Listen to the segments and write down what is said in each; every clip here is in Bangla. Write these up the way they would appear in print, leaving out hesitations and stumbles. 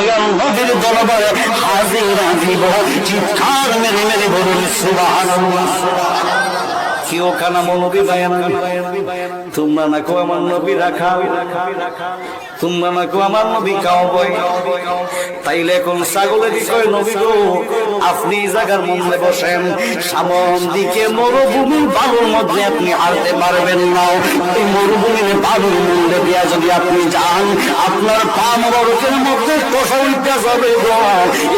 দয়াল নবীর দরবারে হাজিরা দিব। চিৎকার মেরে মেরে বলুন সুবহানাল্লাহ। কেউ কানা নবী বায়ান, তোমরা না কো আমার নবী রাখা, তোমরা না কো আমার নবী খাও বই। তাইলে এখন ছাগলের কয় নবী গো আপনি জায়গার মধ্যে বসেন, সামন দিকে মরুভূমির বালুর মধ্যে আপনি হারতে পারবেন না। এই মরুভূমির বালুর মধ্যে দিয়া যদি আপনি যান আপনার পা মোবারকের মধ্যে কষা উঠতে যাবে গো।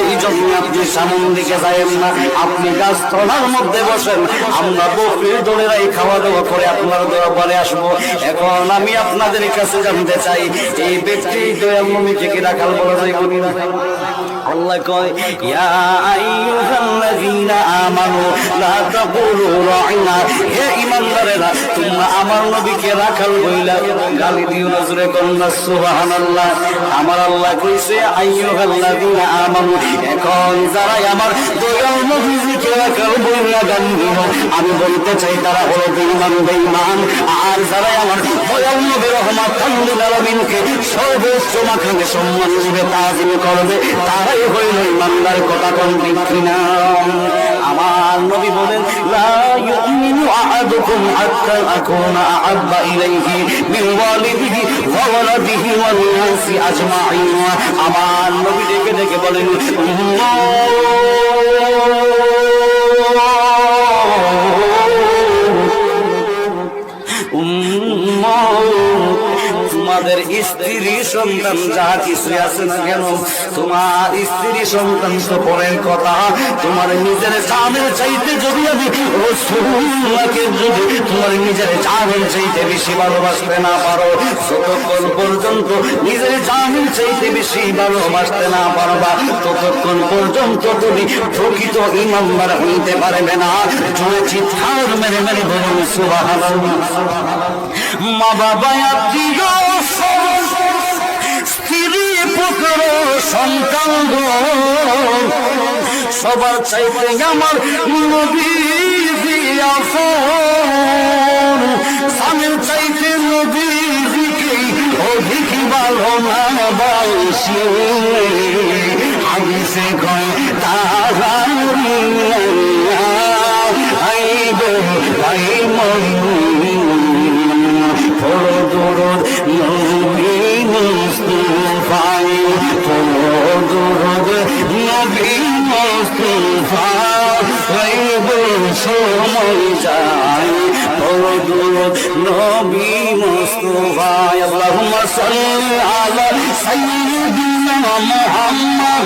এই জন্য আপনি সামন দিকে যাবেন না, আপনি গাছতলার মধ্যে বসেন। আমরা বকরির দলেরাই খাওয়া দাওয়া করে আপনার দরবারে আসবো। এখন আমি আপনাদের কাছে জানতে চাই এই ব্যক্তি দয়াল নবীকে কি রাখাল বলা যায় কোন? আল্লাহ কয় ইয়া আইয়ুহাল্লাযীনা আমানু লা তাকুলু রা'না, হে ঈমানদারেরা তোমরা আমার নবীকে রাখাল বইলা গালি দিও না। জোরে বলুন সুবহানাল্লাহ। আমার আল্লাহ কইছে আইয়ুহাল্লাযীনা আমানু, এখন যারা আমার দয়াল নবীকে রাখাল বইলা গালি দিও আমি বলতে চাই তারা হলো বেঈমান। আর যারা আমার দয়াল নবী রহমাতুল লিল আলামিনকে সর্বোচ্চ মাকামে সম্মান দিবে, তাজিম করবে, তারাই হইল ইমানদার। কথা কোন ঠিক কিনা? আমার নবী বলেন লা ইউমিনু আহাদুকুম হাত্তা আকুনা আহাব্বা ইলাইহি মিন ওয়ালিদিহি ওয়া ওয়ালাদিহি ওয়ান নাসি আজমাইন। আমার নবী ডেকে ডেকে বলেন তোমাদের স্ত্রী সন্তান যা কিছু আছে না কেন, তোমার স্ত্রী সন্তান তো পরের কথা, তোমার নিজের জানের চাইতে যদি আমি রাসূলুল্লাহকে যদি তোমার নিজের জানের চাইতে বেশি ভালোবাসতে না পারো, যতক্ষণ পর্যন্ত নিজের জানের চাইতে বেশি ভালোবাসতে না পারবা ততক্ষণ পর্যন্ত তুমি প্রকৃত ঈমানদার হইতে পারবে না। জোরে চিৎকার মেরে মেরে বলুন সুবহানাল্লাহ। মা বাবা আত্মীয় স্ত্রী পুত্র সন্তান সবার চাইতে আমার নবীজি আপন, স্বামীর চাইতে নবীজিকে অধিক ভালো না বাসি। হাদিসে কয় তারা আইব ভাই মন ফলো দরদ নবী মুস্তাফাই, ফলো দরদ নবী মুস্তাফা, হইব সময় যায় ফলো দরদ নবী মুস্তাফা। আল্লাহুম্মা সাল্লি আলা সাইয়্যিদিনা মুহাম্মদ